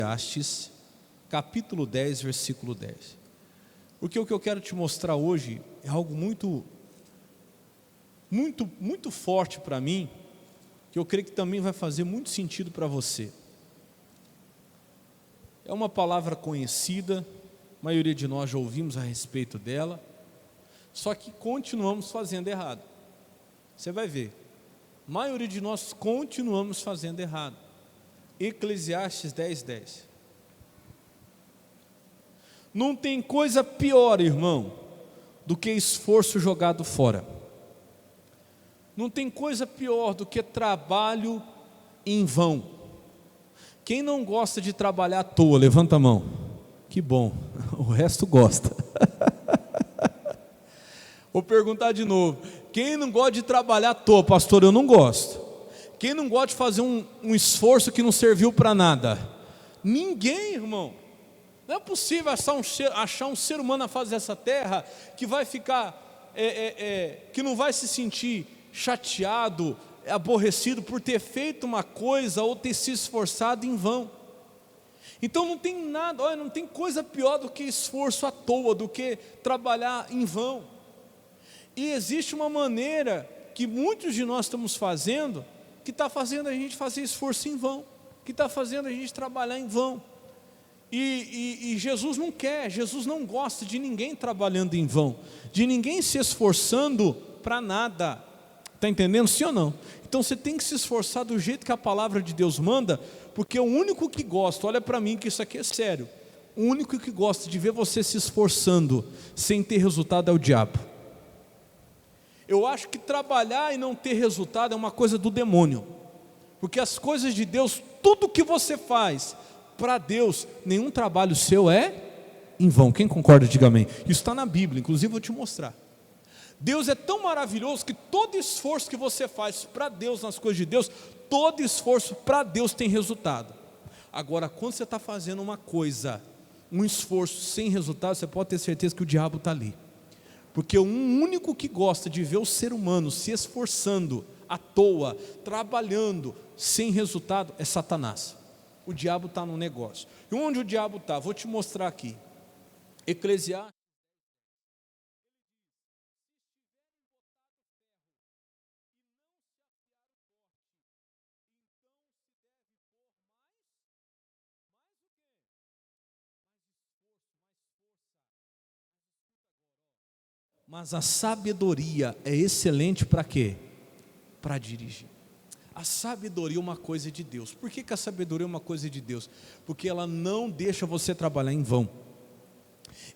Eclesiastes, capítulo 10, versículo 10. Porque o que eu quero te mostrar hoje é algo muito forte para mim, que eu creio que também vai fazer muito sentido para você. É uma palavra conhecida, a maioria de nós já ouvimos a respeito dela, só que continuamos fazendo errado. Você vai ver, a maioria de nós continuamos fazendo errado. Eclesiastes 10, 10. Não tem coisa pior, irmão, do que esforço jogado fora. Não tem coisa pior do que trabalho em vão. Quem não gosta de trabalhar à toa, levanta a mão. Que bom, o resto gosta. Vou perguntar de novo. Quem não gosta de trabalhar à toa? Pastor, eu não gosto. Quem não gosta de fazer um esforço que não serviu para nada? Ninguém, irmão. Não é possível achar um ser humano na face dessa terra que vai ficar, que não vai se sentir chateado, aborrecido por ter feito uma coisa ou ter se esforçado em vão. Então não tem nada, olha, não tem coisa pior do que esforço à toa, do que trabalhar em vão. E existe uma maneira que muitos de nós estamos fazendo, que está fazendo a gente fazer esforço em vão, que está fazendo a gente trabalhar em vão. E Jesus não quer, Jesus não gosta de ninguém trabalhando em vão, de ninguém se esforçando para nada. Está entendendo, sim ou não? Então você tem que se esforçar do jeito que a palavra de Deus manda, porque o único que gosta, olha para mim que isso aqui é sério, o único que gosta de ver você se esforçando sem ter resultado é o diabo. Eu acho que trabalhar e não ter resultado é uma coisa do demônio, porque as coisas de Deus, tudo que você faz para Deus, nenhum trabalho seu é em vão. Quem concorda, diga amém. Isso está na Bíblia, inclusive vou te mostrar. Deus é tão maravilhoso que todo esforço que você faz para Deus, nas coisas de Deus, todo esforço para Deus tem resultado. Agora, quando você está fazendo uma coisa, um esforço sem resultado, você pode ter certeza que o diabo está ali. Porque o único que gosta de ver o ser humano se esforçando à toa, trabalhando sem resultado, é Satanás. O diabo está no negócio. E onde o diabo está? Vou te mostrar aqui. Eclesiastes. Mas a sabedoria é excelente para quê? Para dirigir. A sabedoria é uma coisa de Deus. Por que a sabedoria é uma coisa de Deus? Porque ela não deixa você trabalhar em vão.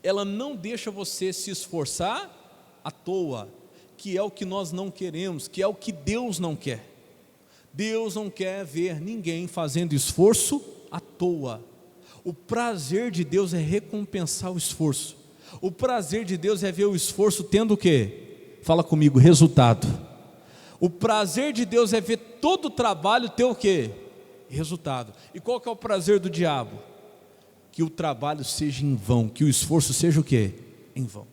Ela não deixa você se esforçar à toa, que é o que nós não queremos, que é o que Deus não quer. Deus não quer ver ninguém fazendo esforço à toa. O prazer de Deus é recompensar o esforço. O prazer de Deus é ver o esforço tendo o quê? Fala comigo, resultado. O prazer de Deus é ver todo o trabalho ter o quê? Resultado. E qual que é o prazer do diabo? Que o trabalho seja em vão, que o esforço seja o quê? Em vão.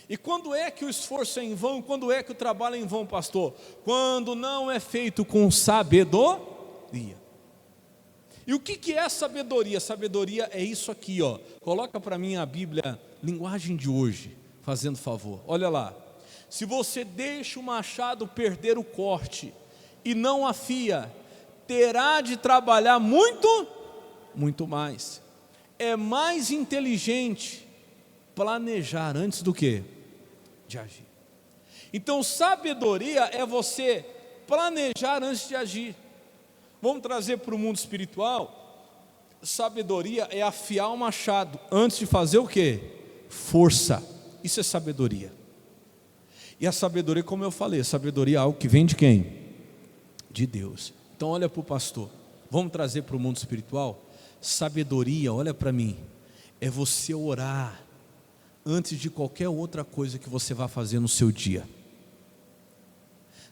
E quando é que o esforço é em vão? Quando é que o trabalho é em vão, pastor? Quando não é feito com sabedoria. E o que é sabedoria? Sabedoria é isso aqui, ó. Coloca para mim a Bíblia, linguagem de hoje, fazendo favor. Olha lá. Se você deixa o machado perder o corte e não afia, terá de trabalhar muito mais. É mais inteligente planejar antes do que de agir. Então sabedoria é você planejar antes de agir. Vamos trazer para o mundo espiritual. Sabedoria é afiar o machado antes de fazer o quê? Força. Isso é sabedoria. E a sabedoria, como eu falei, a sabedoria é algo que vem de quem? De Deus. Então olha para o pastor. Vamos trazer para o mundo espiritual. Sabedoria, olha para mim, é você orar antes de qualquer outra coisa que você vá fazer no seu dia.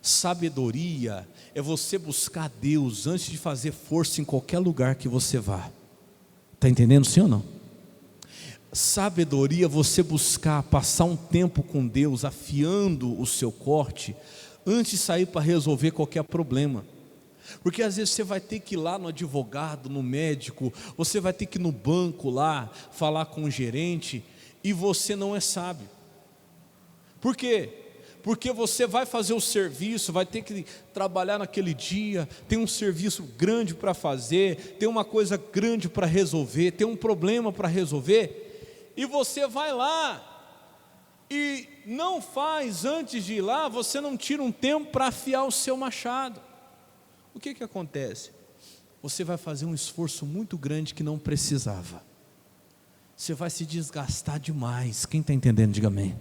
Sabedoria é você buscar Deus antes de fazer força em qualquer lugar que você vá. Está entendendo, sim ou não? Sabedoria é você buscar passar um tempo com Deus, afiando o seu corte, antes de sair para resolver qualquer problema. Porque às vezes você vai ter que ir lá no advogado, no médico, você vai ter que ir no banco lá, falar com o gerente, e você não é sábio. Por quê? Porque você vai fazer o serviço, vai ter que trabalhar naquele dia, tem um serviço grande para fazer, tem uma coisa grande para resolver, tem um problema para resolver, e você vai lá, e não faz antes de ir lá, você não tira um tempo para afiar o seu machado. O que acontece? Você vai fazer um esforço muito grande que não precisava. Você vai se desgastar demais. Quem está entendendo, diga amém.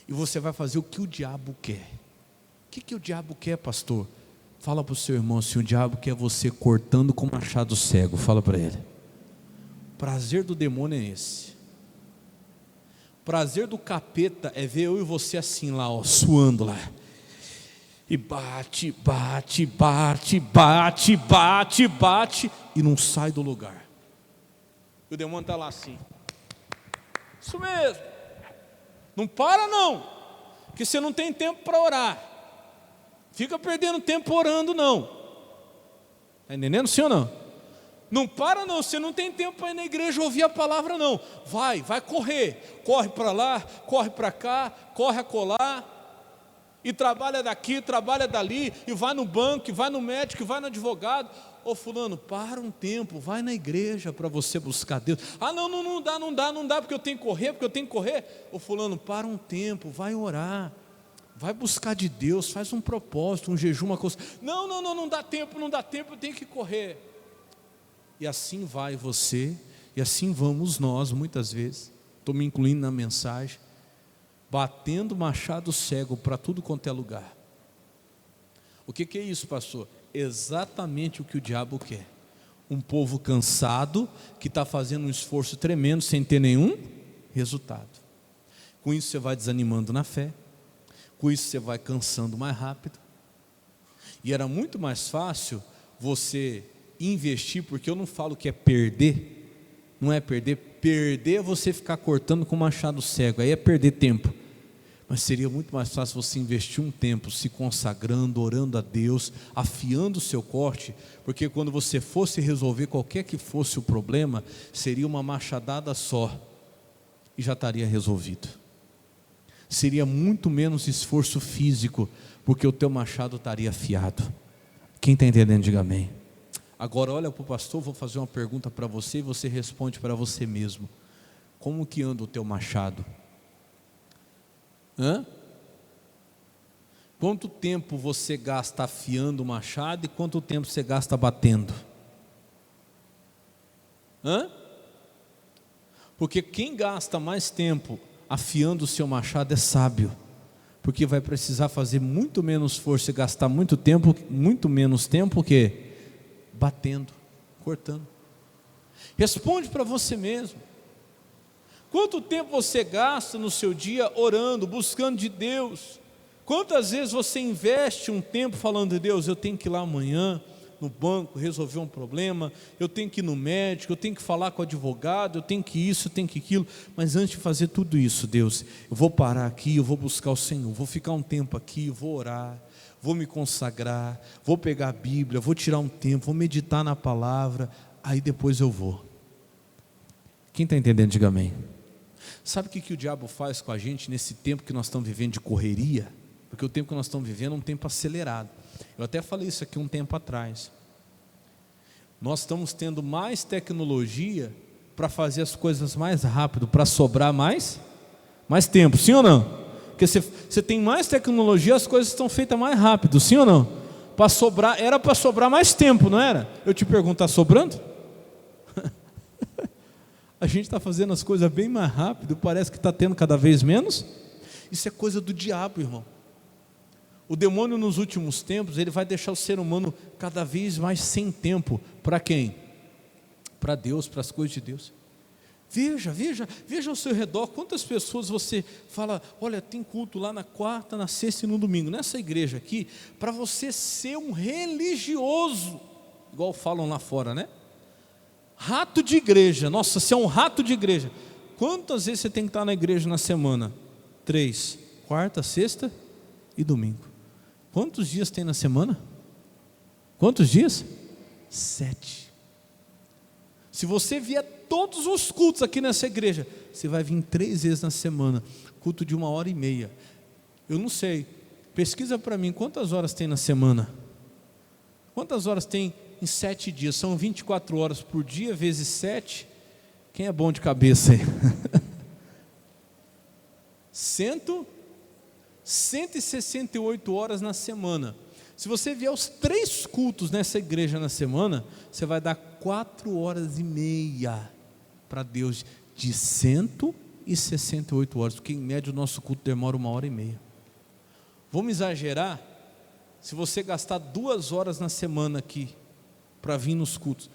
E você vai fazer o que o diabo quer. O que o diabo quer, pastor? Fala para o seu irmão, se o diabo quer você cortando com machado cego, fala para ele. O prazer do demônio é esse. O prazer do capeta é ver eu e você assim lá, ó, suando lá. E bate, bate, bate, bate, bate, bate, e não sai do lugar. E o demônio está lá assim. Isso mesmo. Não para não, porque você não tem tempo para orar. Fica perdendo tempo orando não. Está entendendo, sim ou não? Não para não, você não tem tempo para ir na igreja ouvir a palavra não. Vai correr. Corre para lá, corre para cá, corre acolá. E trabalha daqui, trabalha dali, e vai no banco, e vai no médico, e vai no advogado. Ô fulano, para um tempo, vai na igreja para você buscar Deus. Ah não dá, porque eu tenho que correr, Ô fulano, para um tempo, vai orar, vai buscar de Deus, faz um propósito, um jejum, uma coisa. Não dá tempo, eu tenho que correr. E assim vai você, e assim vamos nós muitas vezes, estou me incluindo na mensagem, batendo machado cego para tudo quanto é lugar. O que é isso, pastor? Exatamente o que o diabo quer. Um povo cansado, que está fazendo um esforço tremendo, sem ter nenhum resultado. Com isso você vai desanimando na fé, com isso você vai cansando mais rápido. E era muito mais fácil você investir, porque eu não falo que é perder, não é perder é você ficar cortando com machado cego, aí é perder tempo. Mas seria muito mais fácil você investir um tempo se consagrando, orando a Deus, afiando o seu corte, porque quando você fosse resolver qualquer que fosse o problema, seria uma machadada só e já estaria resolvido. Seria muito menos esforço físico, porque o teu machado estaria afiado. Quem está entendendo, diga amém. Agora olha para o pastor, vou fazer uma pergunta para você e você responde para você mesmo. Como que anda o teu machado? Quanto tempo você gasta afiando o machado e quanto tempo você gasta batendo? Porque quem gasta mais tempo afiando o seu machado é sábio, porque vai precisar fazer muito menos força e gastar muito menos tempo que batendo, cortando. Responde para você mesmo. Quanto tempo você gasta no seu dia orando, buscando de Deus? Quantas vezes você investe um tempo falando de Deus, eu tenho que ir lá amanhã no banco resolver um problema, eu tenho que ir no médico, eu tenho que falar com o advogado, eu tenho que isso, eu tenho que aquilo, mas antes de fazer tudo isso, Deus, eu vou parar aqui, eu vou buscar o Senhor, vou ficar um tempo aqui, vou orar, vou me consagrar, vou pegar a Bíblia, vou tirar um tempo, vou meditar na palavra, aí depois eu vou. Quem está entendendo, diga amém. Sabe o que o diabo faz com a gente nesse tempo que nós estamos vivendo de correria? Porque o tempo que nós estamos vivendo é um tempo acelerado. Eu até falei isso aqui um tempo atrás. Nós estamos tendo mais tecnologia para fazer as coisas mais rápido, para sobrar mais tempo, sim ou não? Porque você tem mais tecnologia, as coisas estão feitas mais rápido, sim ou não? Era para sobrar mais tempo, não era? Eu te pergunto, está sobrando? A gente está fazendo as coisas bem mais rápido, parece que está tendo cada vez menos. Isso é coisa do diabo, irmão. O demônio nos últimos tempos, ele vai deixar o ser humano cada vez mais sem tempo. Para quem? Para Deus, para as coisas de Deus. Veja ao seu redor, quantas pessoas você fala, olha, tem culto lá na quarta, na sexta e no domingo. Nessa igreja aqui, para você ser um religioso, igual falam lá fora, né? Rato de igreja, nossa, você é um rato de igreja. Quantas vezes você tem que estar na igreja na semana? 3, quarta, sexta e domingo. Quantos dias tem na semana? Quantos dias? 7. Se você vier todos os cultos aqui nessa igreja, você vai vir 3 vezes na semana, culto de 1h30. Eu não sei, pesquisa para mim, quantas horas tem na semana? Quantas horas tem em 7 dias? São 24 horas por dia, vezes 7. Quem é bom de cabeça aí? 168 horas na semana. Se você vier os 3 cultos nessa igreja na semana, você vai dar 4h30 para Deus, de 168 horas, porque em média o nosso culto demora 1h30. Vamos exagerar? Se você gastar 2 horas na semana aqui, para vir nos cultos,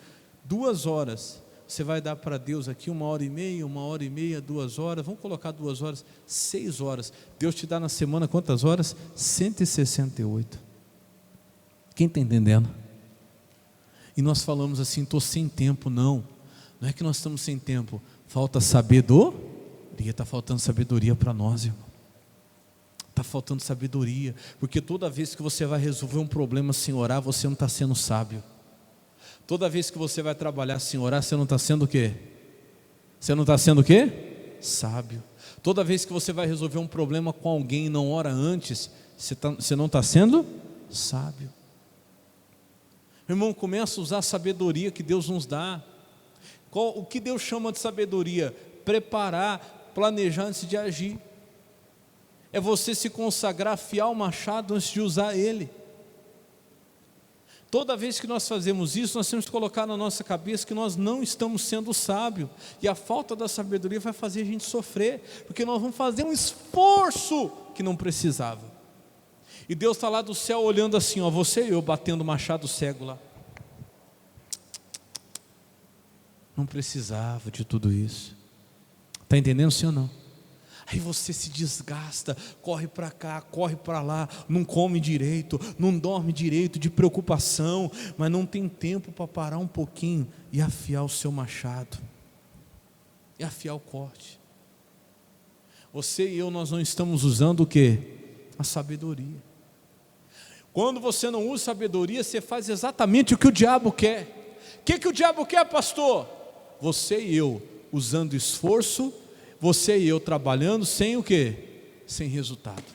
2 horas, você vai dar para Deus aqui 1h30, 1h30, 2 horas, vamos colocar 2 horas, 6 horas. Deus te dá na semana quantas horas? 168. Quem está entendendo? E nós falamos assim, estou sem tempo. Não é que nós estamos sem tempo, falta sabedoria. Está faltando sabedoria para nós, irmão. Está faltando sabedoria, porque toda vez que você vai resolver um problema sem orar, você não está sendo sábio. Toda vez que você vai trabalhar sem orar, você não está sendo o quê? Você não está sendo o quê? Sábio. Toda vez que você vai resolver um problema com alguém e não ora antes, você não está sendo sábio. Irmão, começa a usar a sabedoria que Deus nos dá. O que Deus chama de sabedoria? Preparar, planejar antes de agir. É você se consagrar, afiar o machado antes de usar ele. Toda vez que nós fazemos isso, nós temos que colocar na nossa cabeça que nós não estamos sendo sábios. E a falta da sabedoria vai fazer a gente sofrer, porque nós vamos fazer um esforço que não precisava. E Deus está lá do céu olhando assim, ó, você e eu batendo machado cego lá. Não precisava de tudo isso. Está entendendo, sim ou não? Aí você se desgasta, corre para cá, corre para lá, não come direito, não dorme direito, de preocupação, mas não tem tempo para parar um pouquinho e afiar o seu machado, e afiar o corte. Você e eu, nós não estamos usando o quê? A sabedoria. Quando você não usa sabedoria, você faz exatamente o que o diabo quer. O que o diabo quer, pastor? Você e eu usando esforço, você e eu trabalhando sem o quê? Sem resultado.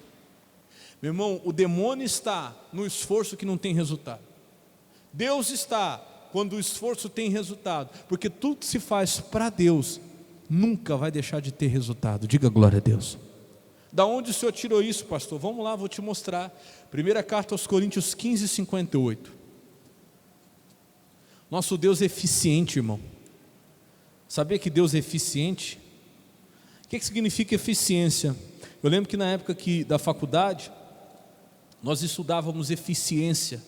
Meu irmão, o demônio está no esforço que não tem resultado. Deus está quando o esforço tem resultado, porque tudo que se faz para Deus nunca vai deixar de ter resultado. Diga glória a Deus. Da onde o Senhor tirou isso, pastor? Vamos lá, vou te mostrar. Primeira carta aos Coríntios 15:58. Nosso Deus é eficiente, irmão. Sabia que Deus é eficiente? O que significa eficiência? Eu lembro que na época da faculdade, nós estudávamos eficiência.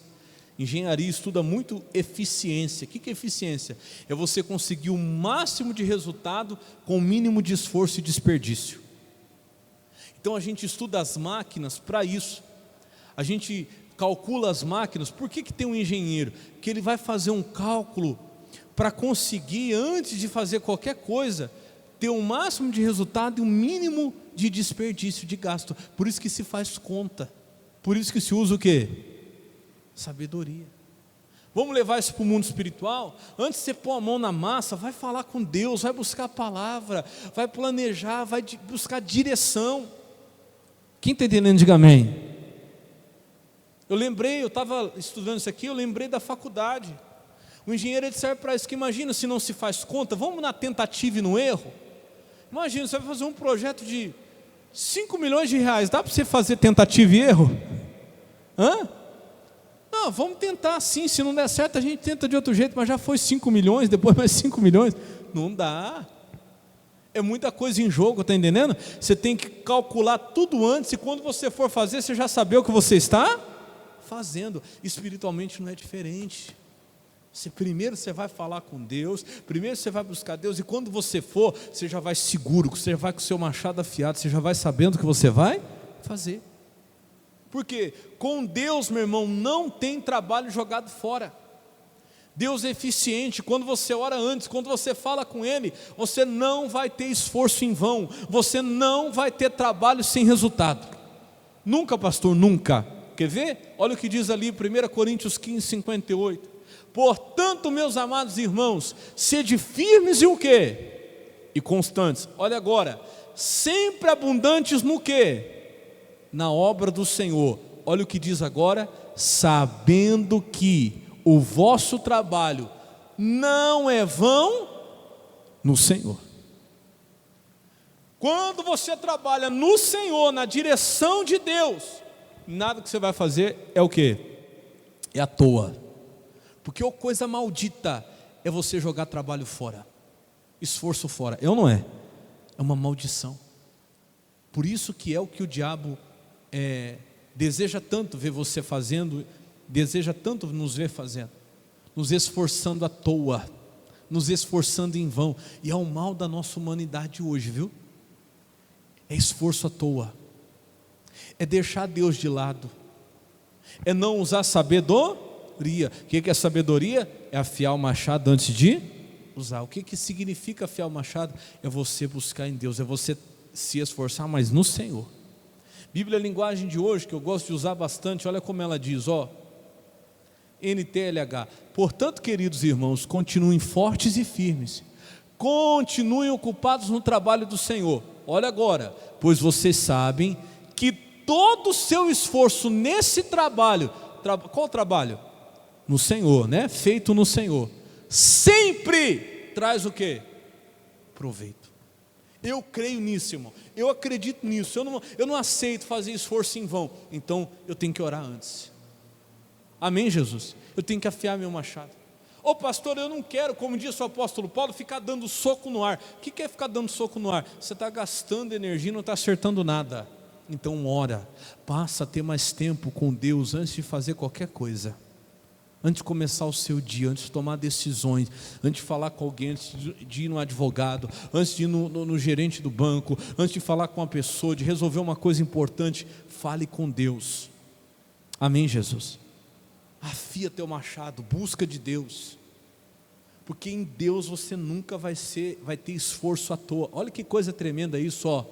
Engenharia estuda muito eficiência. O que é eficiência? É você conseguir o máximo de resultado com o mínimo de esforço e desperdício. Então a gente estuda as máquinas para isso. A gente calcula as máquinas. Por que tem um engenheiro? Que ele vai fazer um cálculo para conseguir, antes de fazer qualquer coisa, ter o máximo de resultado e o mínimo de desperdício, de gasto. Por isso que se faz conta. Por isso que se usa o quê? Sabedoria. Vamos levar isso para o mundo espiritual? Antes de você pôr a mão na massa, vai falar com Deus, vai buscar a palavra, vai planejar, vai buscar direção. Quem está entendendo, diga amém. Eu estava estudando isso aqui, eu lembrei da faculdade. O engenheiro ele serve para isso, que imagina se não se faz conta, vamos na tentativa e no erro. Imagina, você vai fazer um projeto de 5 milhões de reais, dá para você fazer tentativa e erro? Não, vamos tentar sim, se não der certo a gente tenta de outro jeito, mas já foi 5 milhões, depois mais 5 milhões, não dá. É muita coisa em jogo, está entendendo? Você tem que calcular tudo antes, e quando você for fazer, você já saber o que você está fazendo. Espiritualmente não é diferente. Primeiro você vai falar com Deus, primeiro você vai buscar Deus, e quando você for, você já vai seguro, você já vai com o seu machado afiado, você já vai sabendo o que você vai fazer. Porque com Deus, meu irmão, não tem trabalho jogado fora. Deus é eficiente. Quando você ora antes, quando você fala com Ele, você não vai ter esforço em vão, você não vai ter trabalho sem resultado. Nunca, pastor, nunca. Quer ver? Olha o que diz ali, 1 Coríntios 15, 58. Portanto, meus amados irmãos, sede firmes e o quê? E constantes. Olha agora, sempre abundantes no quê? Na obra do Senhor. Olha o que diz agora, sabendo que o vosso trabalho não é vão no Senhor. Quando você trabalha no Senhor, na direção de Deus, nada que você vai fazer é o quê? É à toa. Porque a coisa maldita é você jogar trabalho fora, esforço fora. Eu não é? É uma maldição. Por isso que é o que o diabo deseja tanto ver você fazendo, deseja tanto nos ver fazendo, nos esforçando à toa, nos esforçando em vão. E é o mal da nossa humanidade hoje, viu? É esforço à toa, é deixar Deus de lado, é não usar sabedoria. O que é sabedoria? É afiar o machado antes de usar. O que significa afiar o machado? É você buscar em Deus, é você se esforçar, mas no Senhor. Bíblia é a linguagem de hoje, que eu gosto de usar bastante, olha como ela diz, NTLH. Portanto, queridos irmãos, continuem fortes e firmes, continuem ocupados no trabalho do Senhor. Olha agora, pois vocês sabem que todo o seu esforço nesse trabalho, qual trabalho? No Senhor, né? Feito no Senhor, sempre traz o quê? Proveito. Eu creio nisso, irmão, eu acredito nisso, eu não aceito fazer esforço em vão, então eu tenho que orar antes. Amém, Jesus? Eu tenho que afiar meu machado. Ô pastor, eu não quero, como disse o apóstolo Paulo, ficar dando soco no ar. O que é ficar dando soco no ar? Você está gastando energia e não está acertando nada. Então ora, passa a ter mais tempo com Deus antes de fazer qualquer coisa, antes de começar o seu dia, antes de tomar decisões, antes de falar com alguém, antes de ir no advogado, antes de ir no gerente do banco, antes de falar com uma pessoa, de resolver uma coisa importante, fale com Deus. Amém, Jesus? Afia teu machado, busca de Deus, porque em Deus você nunca vai ter esforço à toa. Olha que coisa tremenda isso,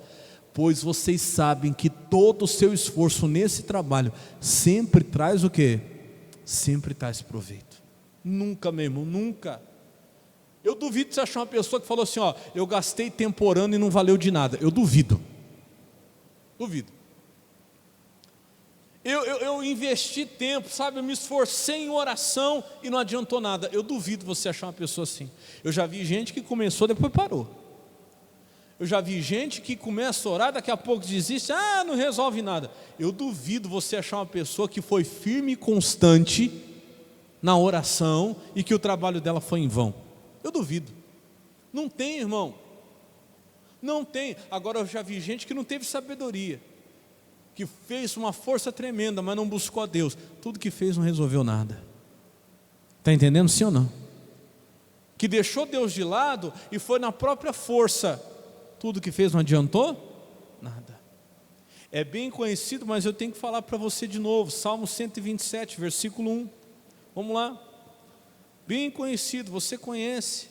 pois vocês sabem que todo o seu esforço nesse trabalho sempre traz o quê? Sempre traz proveito. Nunca, meu irmão, nunca. Eu duvido você achar uma pessoa que falou assim, eu gastei tempo orando e não valeu de nada. Eu duvido. Eu investi tempo, sabe, eu me esforcei em oração e não adiantou nada. Eu duvido você achar uma pessoa assim. Eu já vi gente que começou, depois parou. Eu já vi gente que começa a orar, daqui a pouco desiste, não resolve nada. Eu duvido você achar uma pessoa que foi firme e constante na oração e que o trabalho dela foi em vão. Eu duvido. Não tem, irmão. Não tem. Agora eu já vi gente que não teve sabedoria, que fez uma força tremenda, mas não buscou a Deus. Tudo que fez não resolveu nada. Está entendendo, sim ou não? Que deixou Deus de lado e foi na própria força. Tudo que fez não adiantou? Nada. É bem conhecido, mas eu tenho que falar para você de novo. Salmo 127, versículo 1. Vamos lá. Bem conhecido, você conhece.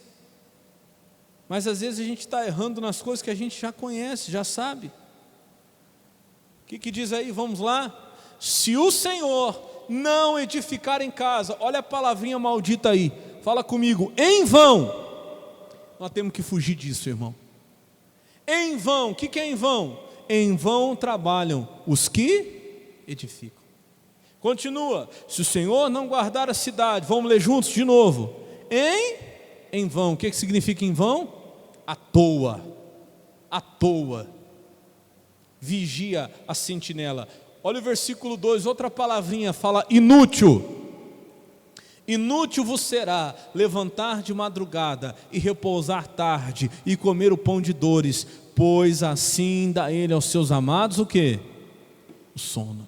Mas às vezes a gente está errando nas coisas que a gente já conhece, já sabe. O que diz aí? Vamos lá. Se o Senhor não edificar em casa, olha a palavrinha maldita aí, fala comigo, em vão. Nós temos que fugir disso, irmão. Em vão, o que é em vão? Em vão trabalham os que edificam. Continua, se o Senhor não guardar a cidade, vamos ler juntos de novo. Em vão, o que significa em vão? À toa, à toa. Vigia a sentinela. Olha o versículo 2, outra palavrinha, fala inútil. Inútil vos será levantar de madrugada e repousar tarde e comer o pão de dores, pois assim dá ele aos seus amados o quê? O sono.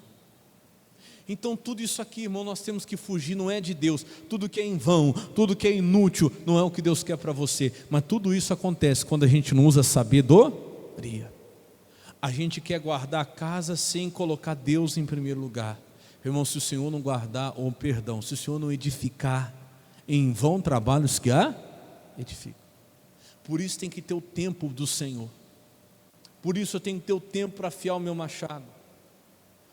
Então tudo isso aqui, irmão, nós temos que fugir, não é de Deus. Tudo que é em vão, tudo que é inútil, não é o que Deus quer para você. Mas tudo isso acontece quando a gente não usa sabedoria. A gente quer guardar a casa sem colocar Deus em primeiro lugar. Irmão, se o Senhor não guardar, se o Senhor não edificar, em vão trabalhos que edificam. Por isso tem que ter o tempo do Senhor. Por isso eu tenho que ter o tempo para afiar o meu machado.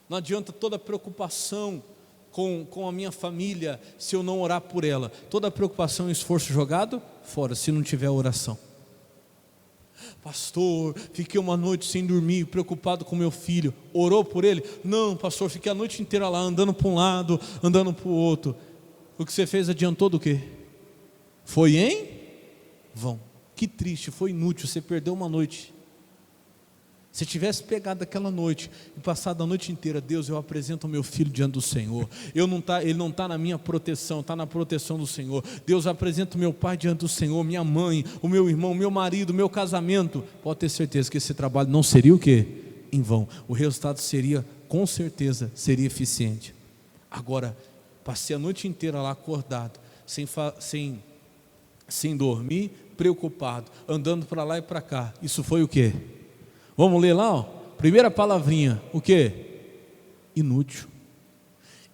Não adianta toda preocupação com a minha família se eu não orar por ela. Toda preocupação e esforço jogado fora se não tiver oração. Pastor, fiquei uma noite sem dormir, preocupado com meu filho. Orou por ele? Não, pastor, fiquei a noite inteira lá, andando para um lado, andando para o outro. O que você fez adiantou do quê? Foi em vão. Que triste, foi inútil, você perdeu uma noite. Se tivesse pegado aquela noite e passado a noite inteira, Deus, eu apresento o meu filho diante do Senhor. Ele não está na minha proteção, está na proteção do Senhor. Deus, eu apresento meu pai diante do Senhor, minha mãe, o meu irmão, meu marido, meu casamento. Pode ter certeza que esse trabalho não seria o quê? Em vão. O resultado seria, com certeza, seria eficiente. Agora, passei a noite inteira lá acordado, sem dormir, preocupado, andando para lá e para cá. Isso foi o quê? Vamos ler lá, ó. Primeira palavrinha, o quê? Inútil.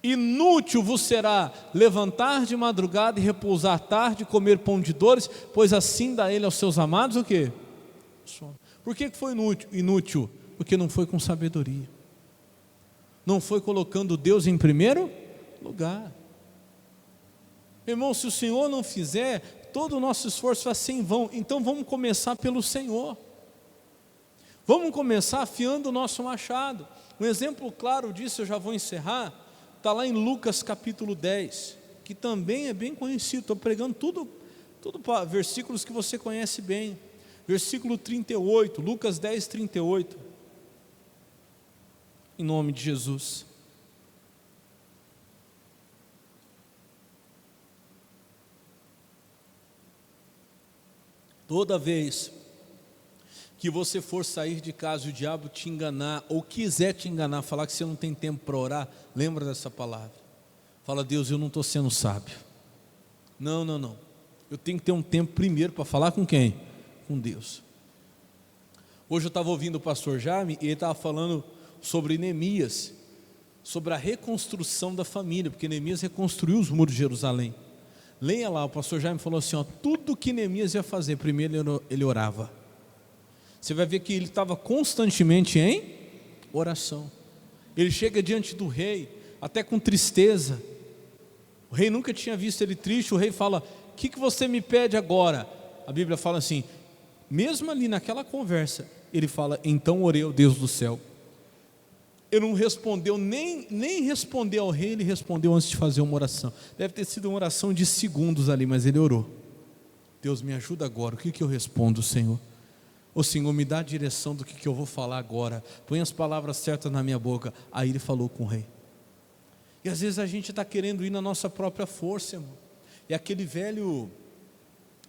Inútil vos será levantar de madrugada e repousar tarde, comer pão de dores, pois assim dá ele aos seus amados o quê? Por que foi inútil? Inútil, porque não foi com sabedoria. Não foi colocando Deus em primeiro lugar. Irmão, se o Senhor não fizer, todo o nosso esforço vai ser em vão. Então vamos começar pelo Senhor. Vamos começar afiando o nosso machado. Um exemplo claro disso, eu já vou encerrar, está lá em Lucas capítulo 10, que também é bem conhecido. Estou pregando tudo para versículos que você conhece bem. Versículo 38, Lucas 10, 38. Em nome de Jesus. Toda vez que você for sair de casa e o diabo te enganar, ou quiser te enganar, falar que você não tem tempo para orar, lembra dessa palavra. Fala, Deus, eu não estou sendo sábio. Não. Eu tenho que ter um tempo primeiro para falar com quem? Com Deus. Hoje eu estava ouvindo o pastor Jaime e ele estava falando sobre Neemias, sobre a reconstrução da família, porque Neemias reconstruiu os muros de Jerusalém. Leia lá, o pastor Jaime falou assim, ó, tudo que Neemias ia fazer, primeiro ele orava. Você vai ver que ele estava constantemente em oração. Ele chega diante do rei, até com tristeza. O rei nunca tinha visto ele triste. O rei fala, o que você me pede agora? A Bíblia fala assim, mesmo ali naquela conversa, ele fala, então orei ao Deus do céu. Ele não respondeu, nem respondeu ao rei, ele respondeu antes de fazer uma oração. Deve ter sido uma oração de segundos ali, mas ele orou. Deus, me ajuda agora, o que eu respondo, Senhor? Ô Senhor, me dá a direção do que eu vou falar agora. Põe as palavras certas na minha boca. Aí ele falou com o rei. E às vezes a gente está querendo ir na nossa própria força, irmão. E aquele velho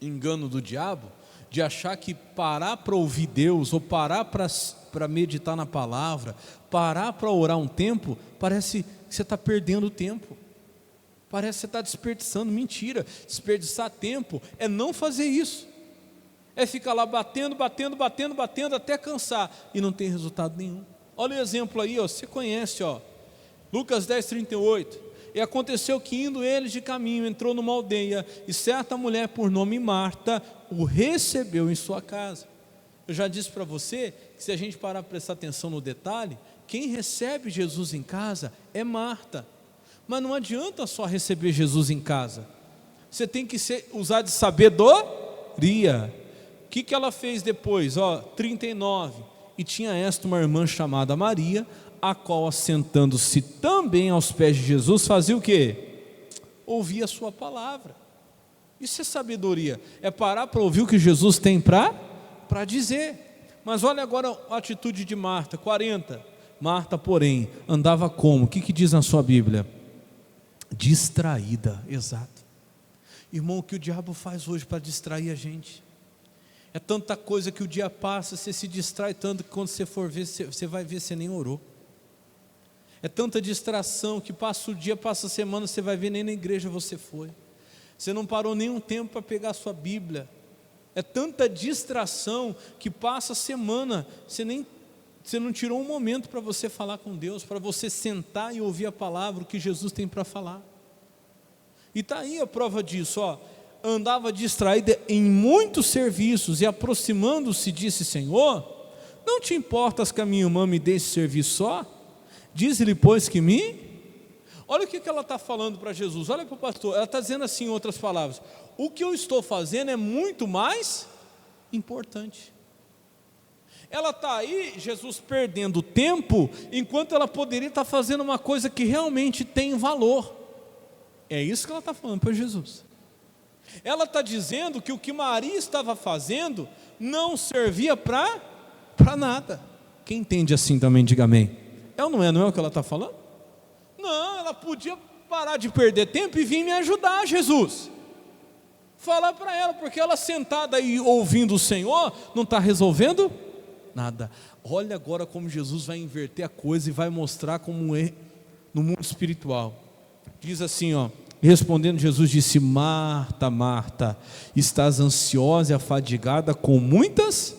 engano do diabo, de achar que parar para ouvir Deus, ou parar para meditar na palavra, parar para orar um tempo, parece que você está perdendo tempo. Parece que você está desperdiçando. Mentira, desperdiçar tempo é não fazer isso. É ficar lá batendo até cansar e não tem resultado nenhum. Olha o exemplo aí, ó, você conhece, ó, Lucas 10, 38. E aconteceu que indo eles de caminho, entrou numa aldeia, e certa mulher por nome Marta o recebeu em sua casa. Eu já disse para você que se a gente parar para prestar atenção no detalhe, quem recebe Jesus em casa é Marta. Mas não adianta só receber Jesus em casa, você tem que usar de sabedoria. O que ela fez depois? 39. E tinha esta uma irmã chamada Maria, a qual, assentando-se também aos pés de Jesus, fazia o quê? Ouvia a sua palavra. Isso é sabedoria, é parar para ouvir o que Jesus tem para dizer. Mas olha agora a atitude de Marta, 40. Marta, porém, andava como? O que diz na sua Bíblia? Distraída, exato. Irmão, o que o diabo faz hoje para distrair a gente? É tanta coisa que o dia passa, você se distrai tanto que quando você for ver, você vai ver, você nem orou. É tanta distração que passa o dia, passa a semana, você vai ver, nem na igreja você foi. Você não parou nenhum tempo para pegar a sua Bíblia. É tanta distração que passa a semana, você não tirou um momento para você falar com Deus, para você sentar e ouvir a palavra, o que Jesus tem para falar. E está aí a prova disso, ó. Andava distraída em muitos serviços, e aproximando-se disse, Senhor, não te importas que a minha irmã me dê esse serviço só? Diz-lhe, pois, que me... Olha o que ela está falando para Jesus, olha para o pastor, ela está dizendo assim em outras palavras: o que eu estou fazendo é muito mais importante. Ela está aí, Jesus, perdendo tempo, enquanto ela poderia estar fazendo uma coisa que realmente tem valor. É isso que ela está falando para Jesus. Ela está dizendo que o que Maria estava fazendo não servia para nada. Quem entende assim também, diga amém. É ou não é o que ela está falando? Não, ela podia parar de perder tempo e vir me ajudar, Jesus. Falar para ela, porque ela sentada aí ouvindo o Senhor, não está resolvendo nada. Olha agora como Jesus vai inverter a coisa e vai mostrar como é no mundo espiritual. Diz assim, ó, respondendo Jesus disse: Marta, Marta, estás ansiosa e afadigada com muitas...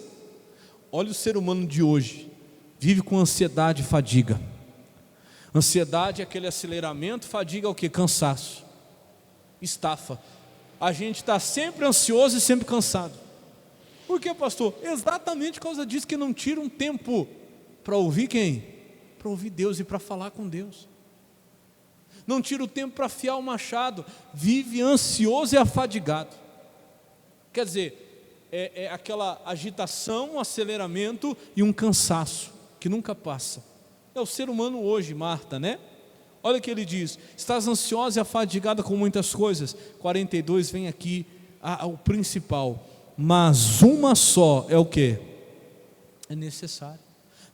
Olha o ser humano de hoje, vive com ansiedade e fadiga. Ansiedade é aquele aceleramento, fadiga é o que? Cansaço, estafa. A gente está sempre ansioso e sempre cansado. Por que, pastor? Exatamente por causa disso, que não tira um tempo para ouvir quem? Para ouvir Deus e para falar com Deus. Não tira o tempo para afiar o machado, vive ansioso e afadigado. Quer dizer, é aquela agitação, um aceleramento e um cansaço que nunca passa. É o ser humano hoje, Marta, né? Olha o que ele diz: estás ansiosa e afadigada com muitas coisas. 42, vem aqui o principal. Mas uma só é o que? É necessário.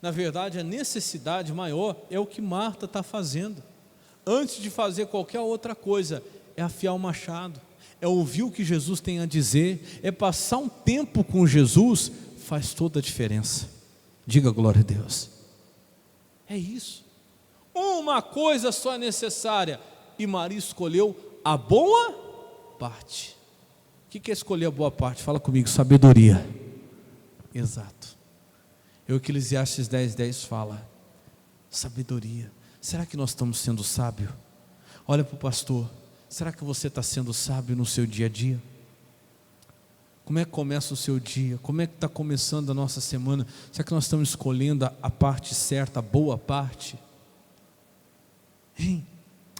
Na verdade, a necessidade maior é o que Marta está fazendo. Antes de fazer qualquer outra coisa, é afiar o machado, é ouvir o que Jesus tem a dizer, é passar um tempo com Jesus, faz toda a diferença. Diga glória a Deus. É isso. Uma coisa só é necessária, e Maria escolheu a boa parte. O que é escolher a boa parte? Fala comigo: sabedoria. Exato. O Eclesiastes 10:10 fala: sabedoria. Será que nós estamos sendo sábios? Olha para o pastor: será que você está sendo sábio no seu dia a dia? Como é que começa o seu dia? Como é que está começando a nossa semana? Será que nós estamos escolhendo a parte certa, a boa parte? Hein?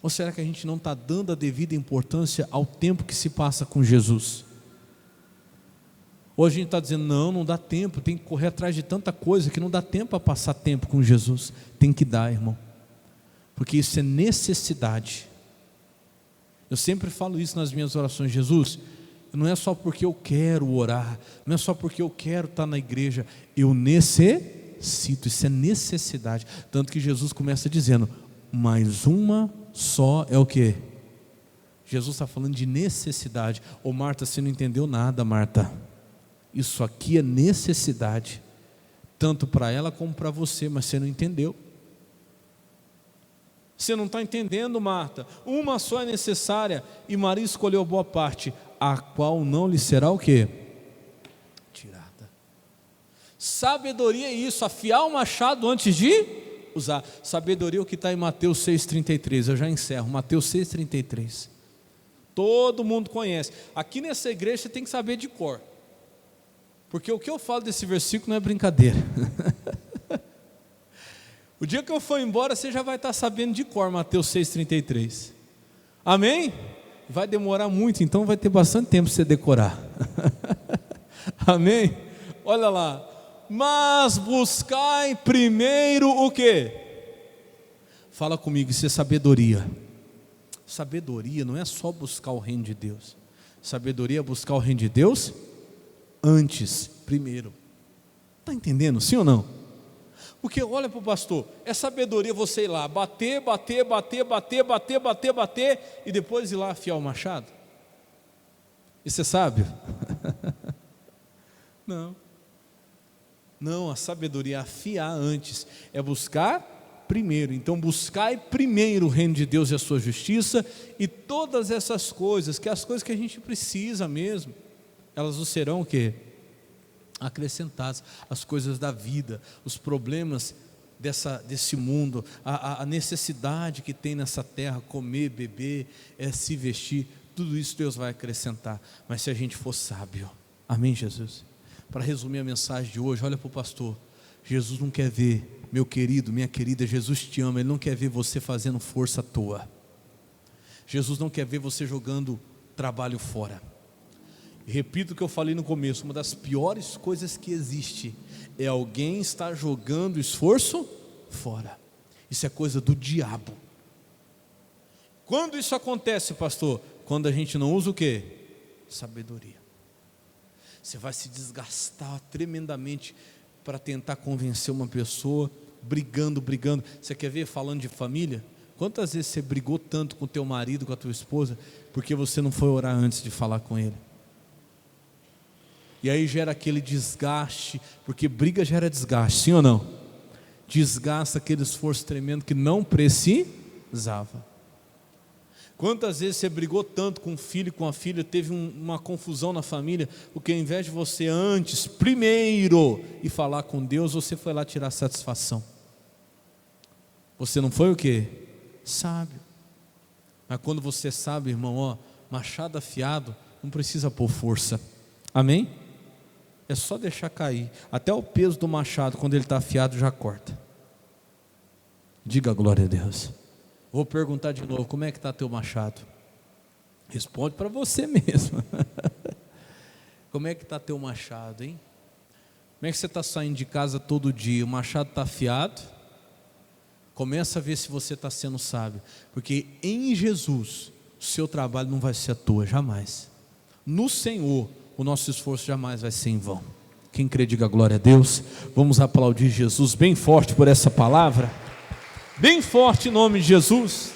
Ou será que a gente não está dando a devida importância ao tempo que se passa com Jesus? Hoje a gente está dizendo: não dá tempo, tem que correr atrás de tanta coisa que não dá tempo para passar tempo com Jesus. Tem que dar, irmão, porque isso é necessidade. Eu sempre falo isso nas minhas orações: Jesus, não é só porque eu quero orar, não é só porque eu quero estar na igreja, eu necessito, isso é necessidade. Tanto que Jesus começa dizendo: mas uma só é o que? Jesus está falando de necessidade. Ô Marta, você não entendeu nada, Marta. Isso aqui é necessidade, tanto para ela como para você, mas você não entendeu. Você não está entendendo, Marta. Uma só é necessária, e Maria escolheu a boa parte, a qual não lhe será o quê? Tirada. Sabedoria é isso, afiar o machado antes de usar. Sabedoria é o que está em Mateus 6,33. Eu já encerro, Mateus 6,33. Todo mundo conhece. Aqui nessa igreja você tem que saber de cor, porque o que eu falo desse versículo não é brincadeira. O dia que eu for embora, você já vai estar sabendo de cor Mateus 6,33. Amém? Vai demorar muito, então vai ter bastante tempo para você decorar. Amém? Olha lá: mas buscai primeiro o quê? Fala comigo, isso é sabedoria. Sabedoria não é só buscar o reino de Deus. Sabedoria é buscar o reino de Deus antes, primeiro. Está entendendo, sim ou não? Porque olha para o pastor, é sabedoria você ir lá, bater, e depois ir lá afiar o machado? Isso é sábio? Não, a sabedoria é afiar antes, é buscar primeiro. Então buscai primeiro o reino de Deus e a sua justiça, e todas essas coisas, que é as coisas que a gente precisa mesmo, elas não serão o quê? Acrescentadas. As coisas da vida, os problemas desse mundo, a necessidade que tem nessa terra, comer, beber, se vestir, tudo isso Deus vai acrescentar, mas se a gente for sábio. Amém, Jesus? Para resumir a mensagem de hoje, olha para o pastor: Jesus não quer ver, meu querido, minha querida, Jesus te ama, Ele não quer ver você fazendo força à toa. Jesus não quer ver você jogando trabalho fora. E repito o que eu falei no começo, uma das piores coisas que existe é alguém estar jogando esforço fora. Isso é coisa do diabo. Quando isso acontece, pastor? Quando a gente não usa o quê? Sabedoria. Você vai se desgastar tremendamente para tentar convencer uma pessoa, brigando. Você quer ver, falando de família? Quantas vezes você brigou tanto com teu marido, com a tua esposa, porque você não foi orar antes de falar com ele? E aí gera aquele desgaste, porque briga gera desgaste, sim ou não? Desgasta aquele esforço tremendo que não precisava. Quantas vezes você brigou tanto com o filho e com a filha, teve uma confusão na família, porque ao invés de você antes, primeiro, ir falar com Deus, você foi lá tirar satisfação. Você não foi o quê? Sábio. Mas quando você sabe, irmão, machado afiado, não precisa pôr força. Amém? É só deixar cair. Até o peso do machado, quando ele está afiado, já corta. Diga glória a Deus. Vou perguntar de novo, como é que está teu machado? Responde para você mesmo. Como é que está teu machado, hein? Como é que você está saindo de casa todo dia? O machado está afiado? Começa a ver se você está sendo sábio. Porque em Jesus, o seu trabalho não vai ser à toa, jamais. No Senhor, o nosso esforço jamais vai ser em vão. Quem crê, diga glória a Deus. Vamos aplaudir Jesus bem forte por essa palavra. Bem forte em nome de Jesus.